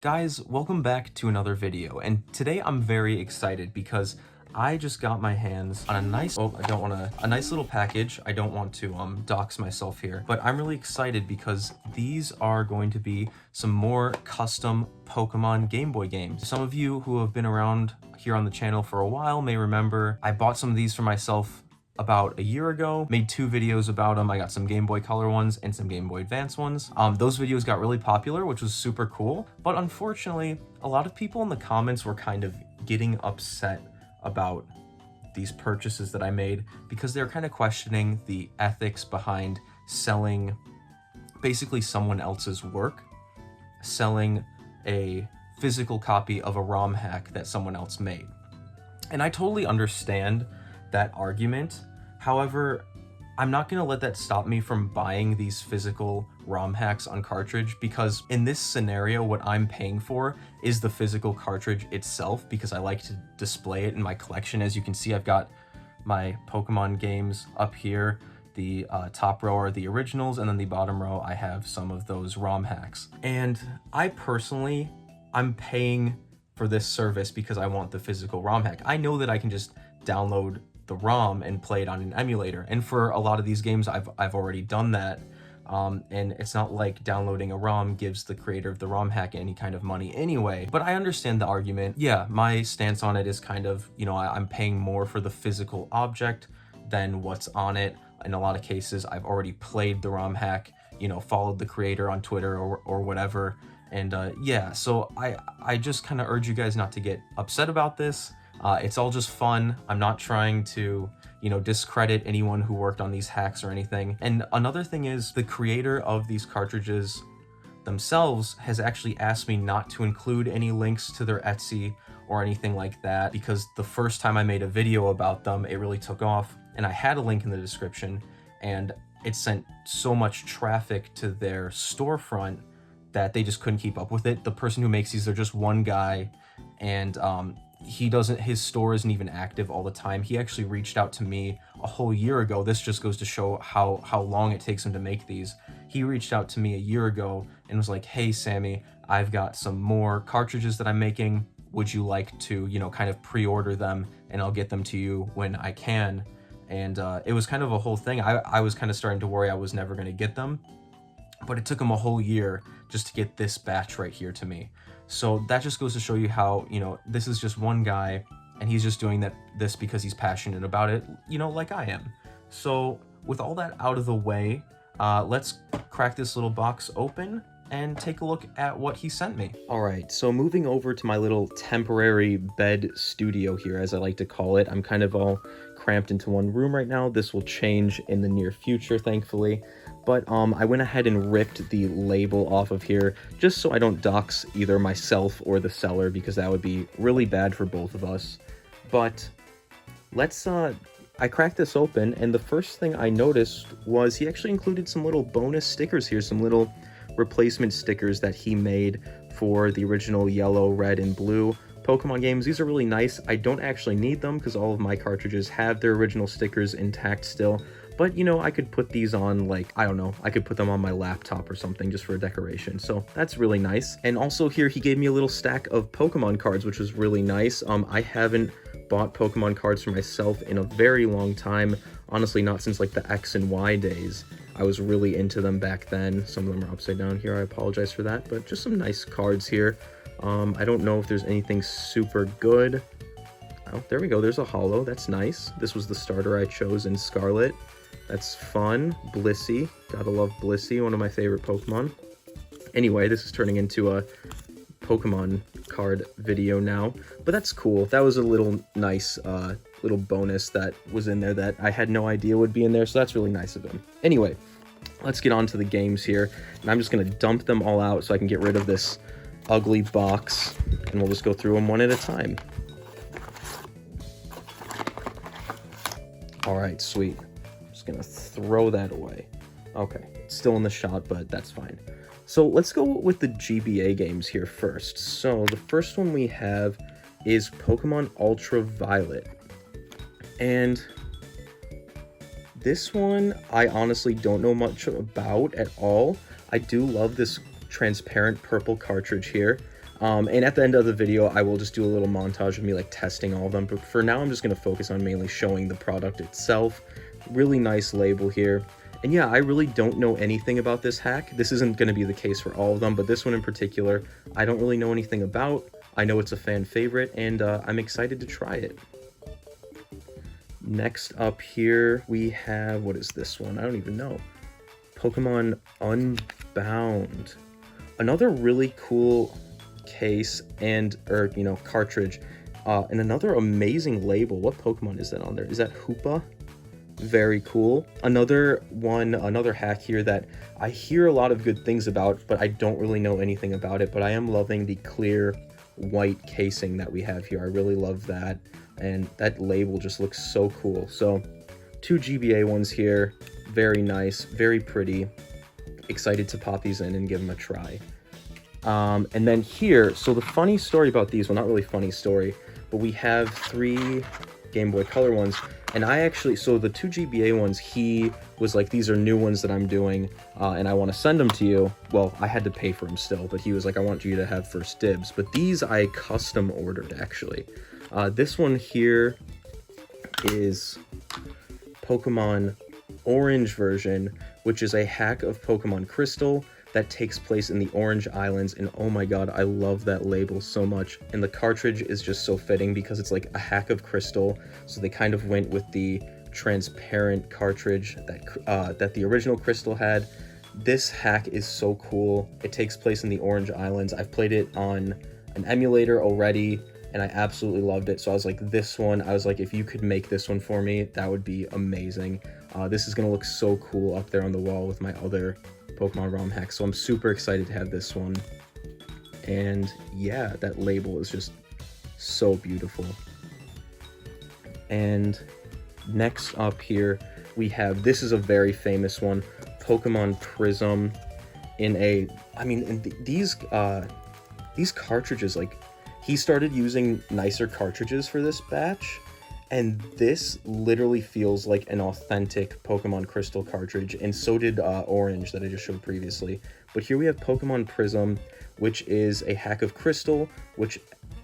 Guys, welcome back to another video, and today I'm very excited because I just got my hands on a nice, a nice little package. I don't want to dox myself here, but I'm really excited because these are going to be some more custom Pokemon Game Boy games. Some of you who have been around here on the channel for a while may remember I bought some of these for myself about a year ago, made 2 videos about them. I got some Game Boy Color ones and some Game Boy Advance ones. Those videos got really popular, which was super cool, but unfortunately, a lot of people in the comments were kind of getting upset about these purchases that I made because they're kind of questioning the ethics behind selling basically someone else's work, selling a physical copy of a ROM hack that someone else made. And I totally understand that argument. However, I'm not going to let that stop me from buying these physical ROM hacks on cartridge, because in this scenario, what I'm paying for is the physical cartridge itself, because I like to display it in my collection. As you can see, I've got my Pokemon games up here. The top row are the originals, and then the bottom row, I have some of those ROM hacks. And I personally, I'm paying for this service because I want the physical ROM hack. I know that I can just download the ROM and play it on an emulator, and for a lot of these games I've already done that, and it's not like downloading a ROM gives the creator of the ROM hack any kind of money anyway. But I understand the argument. Yeah, my stance on it is kind of, you know, I'm paying more for the physical object than what's on it. In a lot of cases I've already played the ROM hack, you know, followed the creator on Twitter or whatever, and yeah, so I just kind of urge you guys not to get upset about this. It's all just fun. I'm not trying to, you know, discredit anyone who worked on these hacks or anything. And another thing is, the creator of these cartridges themselves has actually asked me not to include any links to their Etsy or anything like that, because the first time I made a video about them, it really took off, and I had a link in the description, and it sent so much traffic to their storefront that they just couldn't keep up with it. The person who makes these, they're just one guy, and his store isn't even active all the time. He actually reached out to me a whole year ago. This just goes to show how long it takes him to make these. He reached out to me a year ago and was like, "Hey Sammy, I've got some more cartridges that I'm making. Would you like to, you know, kind of pre-order them, and I'll get them to you when I can?" And it was kind of a whole thing. I was kind of starting to worry I was never going to get them, but it took him a whole year just to get this batch right here to me. So that just goes to show you how, you know, this is just one guy, and he's just doing this because he's passionate about it, you know, like I am. So with all that out of the way, let's crack this little box open and take a look at what he sent me. All right, so moving over to my little temporary bed studio here, as I like to call it. I'm kind of all cramped into one room right now. This will change in the near future, thankfully. But I went ahead and ripped the label off of here just so I don't dox either myself or the seller, because that would be really bad for both of us. But let's I cracked this open, and the first thing I noticed was he actually included some little bonus stickers here, some little replacement stickers that he made for the original yellow, red, and blue Pokemon games. These are really nice. I don't actually need them because all of my cartridges have their original stickers intact still. But, you know, I could put these on, like, I don't know, I could put them on my laptop or something just for a decoration. So that's really nice. And also here, he gave me a little stack of Pokemon cards, which was really nice. I haven't bought Pokemon cards for myself in a very long time. Honestly, not since, like, the X and Y days. I was really into them back then. Some of them are upside down here. I apologize for that. But just some nice cards here. I don't know if there's anything super good. Oh, there we go. There's a holo. That's nice. This was the starter I chose in Scarlet. That's fun. Blissey. Gotta love Blissey, one of my favorite Pokemon. Anyway, this is turning into a Pokemon card video now, but that's cool. That was a little nice little bonus that was in there that I had no idea would be in there, so that's really nice of him. Anyway, let's get on to the games here, and I'm just gonna dump them all out so I can get rid of this ugly box, and we'll just go through them one at a time. All right, sweet. Gonna throw that away. Okay, it's still in the shot, but that's fine. So let's go with the GBA games here first. So the first one we have is Pokemon Ultraviolet, and this one I honestly don't know much about at all. I do love this transparent purple cartridge here. And at the end of the video, I will just do a little montage of me like testing all of them. But for now, I'm just going to focus on mainly showing the product itself. Really nice label here. And yeah, I really don't know anything about this hack. This isn't going to be the case for all of them, but this one in particular, I don't really know anything about. I know it's a fan favorite, and I'm excited to try it. Next up here, we have, what is this one? I don't even know. Pokemon Unbound. Another really cool case cartridge. And another amazing label. What Pokemon is that on there? Is that Hoopa? Very cool. Another hack here that I hear a lot of good things about, but I don't really know anything about it. But I am loving the clear white casing that we have here. I really love that. And that label just looks so cool. So 2 GBA ones here. Very nice, very pretty. Excited to pop these in and give them a try. And then here, so the funny story about these, well, not really funny story, but we have 3 Game Boy Color ones. And I actually, so the 2 GBA ones, he was like, these are new ones that I'm doing, and I want to send them to you. Well, I had to pay for them still, but he was like, I want you to have first dibs. But these I custom ordered, actually. This one here is Pokemon Orange version, which is a hack of Pokemon Crystal that takes place in the Orange Islands, and oh my god, I love that label so much. And the cartridge is just so fitting because it's like a hack of Crystal, so they kind of went with the transparent cartridge that the original Crystal had. This hack is so cool. It takes place in the Orange Islands. I've played it on an emulator already, and I absolutely loved it. So I was like, this one, I was like, if you could make this one for me, that would be amazing. This is gonna look so cool up there on the wall with my other Pokemon ROM hack, so I'm super excited to have this one. And yeah, that label is just so beautiful. And next up here, we have, this is a very famous one, Pokemon Prism in a, I mean, these cartridges, like, he started using nicer cartridges for this batch, and this literally feels like an authentic Pokemon Crystal cartridge, and so did Orange that I just showed previously. But here we have Pokemon Prism, which is a hack of Crystal, which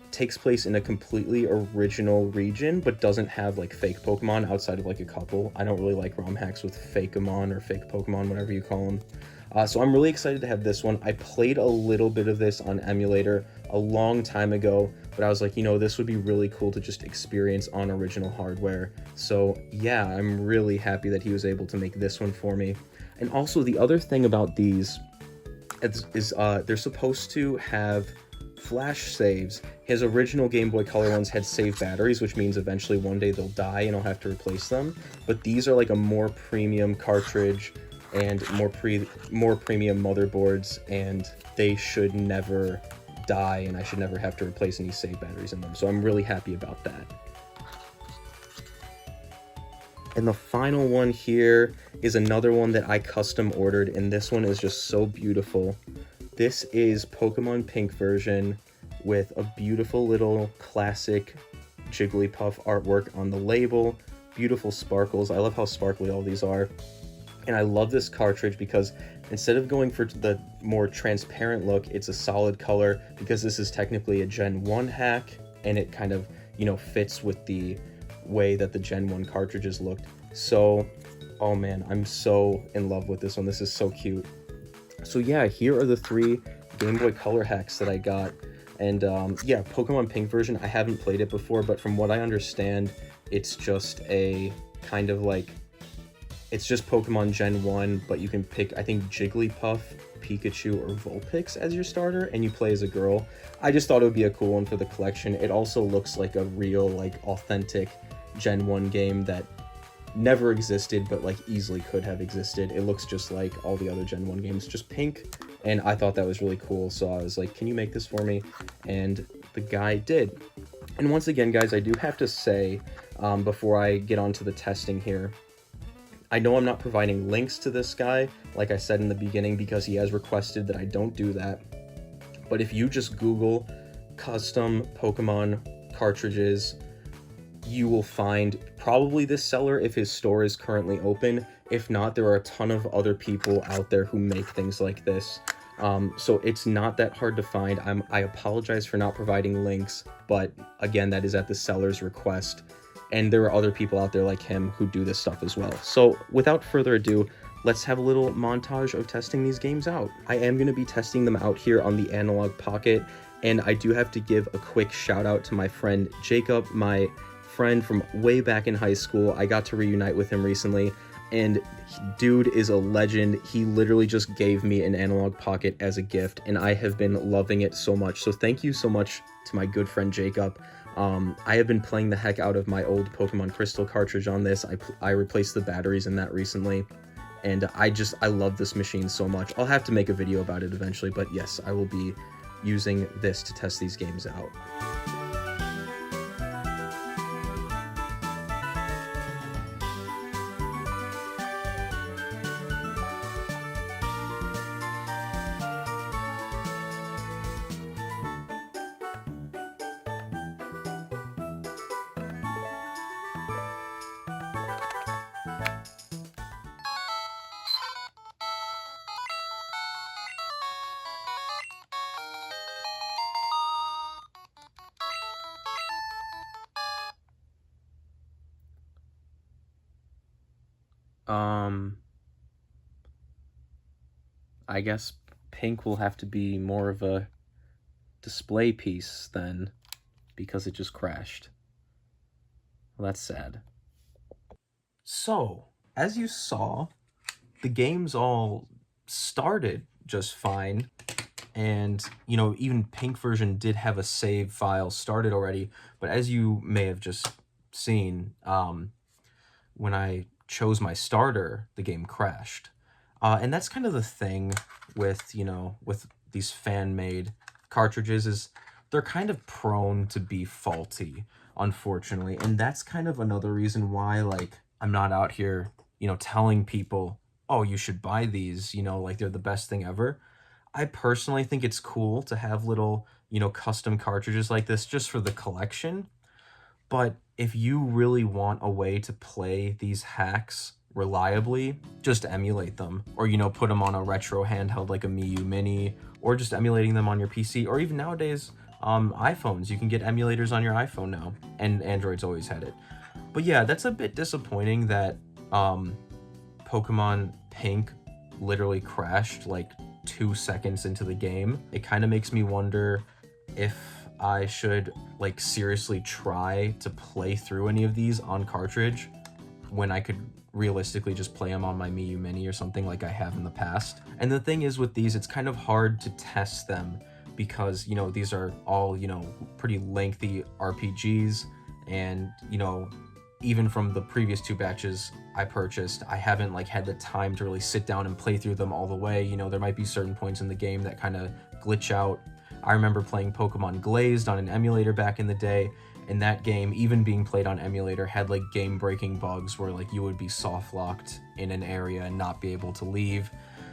takes place in a completely original region, but doesn't have like fake Pokemon outside of like a couple. I don't really like ROM hacks with Fakeamon or fake Pokemon, whatever you call them. So I'm really excited to have this one. I played a little bit of this on emulator a long time ago, but I was like, you know, this would be really cool to just experience on original hardware. So yeah, I'm really happy that he was able to make this one for me. And also the other thing about these is they're supposed to have flash saves. His original Game Boy Color ones had save batteries, which means eventually one day they'll die and I'll have to replace them. But these are like a more premium cartridge and more premium motherboards, and they should never die, and I should never have to replace any save batteries in them. So I'm really happy about that. And the final one here is another one that I custom ordered, and this one is just so beautiful. This is Pokemon Pink version with a beautiful little classic Jigglypuff artwork on the label. Beautiful sparkles. I love how sparkly all these are. And I love this cartridge because instead of going for the more transparent look, it's a solid color, because this is technically a Gen 1 hack, and it kind of, you know, fits with the way that the Gen 1 cartridges looked. So, oh man, I'm so in love with this one. This is so cute. So yeah, here are the 3 Game Boy Color hacks that I got. And yeah, Pokemon Pink version, I haven't played it before, but from what I understand, it's just a kind of like, it's just Pokemon Gen 1, but you can pick, I think, Jigglypuff, Pikachu, or Vulpix as your starter, and you play as a girl. I just thought it would be a cool one for the collection. It also looks like a real, like, authentic Gen 1 game that never existed, but, like, easily could have existed. It looks just like all the other Gen 1 games, just pink, and I thought that was really cool, so I was like, can you make this for me? And the guy did. And once again, guys, I do have to say, before I get on to the testing here, I know I'm not providing links to this guy, like I said in the beginning, because he has requested that I don't do that. But if you just Google custom Pokemon cartridges, you will find probably this seller if his store is currently open. If not, there are a ton of other people out there who make things like this. So it's not that hard to find. I apologize for not providing links, but again, that is at the seller's request. And there are other people out there like him who do this stuff as well. So without further ado, let's have a little montage of testing these games out. I am going to be testing them out here on the Analog Pocket, and I do have to give a quick shout out to my friend Jacob, my friend from way back in high school. I got to reunite with him recently, and dude is a legend. He literally just gave me an Analog Pocket as a gift, and I have been loving it so much. So thank you so much to my good friend Jacob. I have been playing the heck out of my old Pokemon Crystal cartridge on this. I replaced the batteries in that recently, and I love this machine so much. I'll have to make a video about it eventually, but yes, I will be using this to test these games out. I guess pink will have to be more of a display piece then, because it just crashed. Well, that's sad. So, as you saw, the games all started just fine, and, you know, even pink version did have a save file started already, but as you may have just seen, when I chose my starter, the game crashed. And that's kind of the thing with, you know, with these fan-made cartridges, is they're kind of prone to be faulty, unfortunately. And that's kind of another reason why, like, I'm not out here, you know, telling people, oh, you should buy these, you know, like they're the best thing ever. I personally think it's cool to have little, you know, custom cartridges like this just for the collection. But if you really want a way to play these hacks reliably, just emulate them, or, you know, put them on a retro handheld like a Mii U Mini, or just emulating them on your PC, or even nowadays, iPhones. You can get emulators on your iPhone now, and Android's always had it. But yeah, that's a bit disappointing that Pokemon Pink literally crashed like 2 seconds into the game. It kind of makes me wonder if I should, like, seriously try to play through any of these on cartridge when I could realistically just play them on my Mii U Mini or something like I have in the past. And the thing is with these, it's kind of hard to test them because, you know, these are all, you know, pretty lengthy RPGs, and, you know, even from the previous 2 batches I purchased, I haven't, like, had the time to really sit down and play through them all the way. You know, there might be certain points in the game that kind of glitch out. I remember playing Pokemon Glazed on an emulator back in the day, and that game, even being played on emulator, had like game-breaking bugs where like you would be soft-locked in an area and not be able to leave.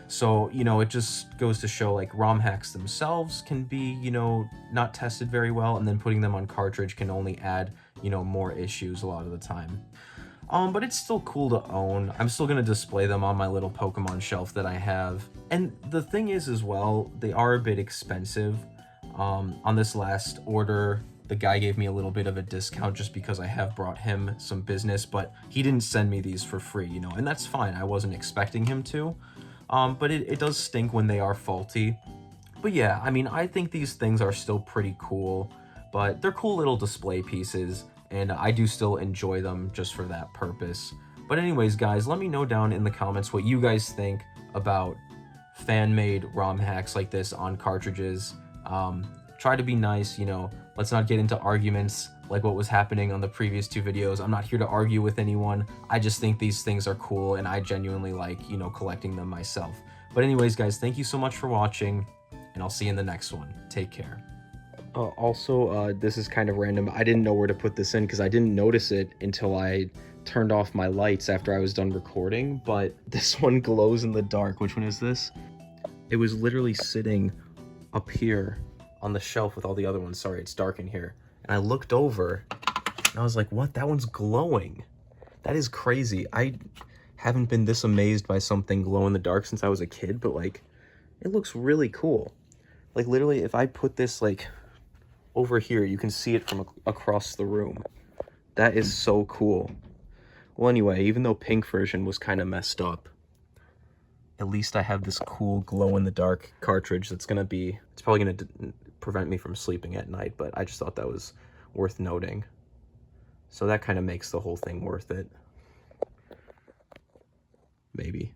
So, you know, it just goes to show, like, ROM hacks themselves can be, you know, not tested very well, and then putting them on cartridge can only add, you know, more issues a lot of the time. But it's still cool to own. I'm still gonna display them on my little Pokemon shelf that I have. And the thing is as well, they are a bit expensive. On this last order, the guy gave me a little bit of a discount just because I have brought him some business, but he didn't send me these for free, you know, and that's fine. I wasn't expecting him to. But it does stink when they are faulty. But yeah, I mean, I think these things are still pretty cool, but they're cool little display pieces, and I do still enjoy them just for that purpose. But anyways, guys, let me know down in the comments what you guys think about fan-made ROM hacks like this on cartridges. Try to be nice, you know, let's not get into arguments like what was happening on the previous 2 videos. I'm not here to argue with anyone. I just think these things are cool, and I genuinely like, you know, collecting them myself. But anyways, guys, thank you so much for watching, and I'll see you in the next one. Take care. Also, this is kind of random. I didn't know where to put this in because I didn't notice it until I turned off my lights after I was done recording, but this one glows in the dark. Which one is this? It was literally sitting up here on the shelf with all the other ones. Sorry, it's dark in here. And I looked over and I was like, what? That one's glowing. That is crazy. I haven't been this amazed by something glow in the dark since I was a kid, but like, It looks really cool. Like literally, if I put this like over here, you can see it from across the room. That is so cool. Well, anyway, even though pink version was kind of messed up, at least I have this cool glow-in-the-dark cartridge that's gonna be, it's probably gonna prevent me from sleeping at night, but I just thought that was worth noting. So that kind of makes the whole thing worth it. Maybe.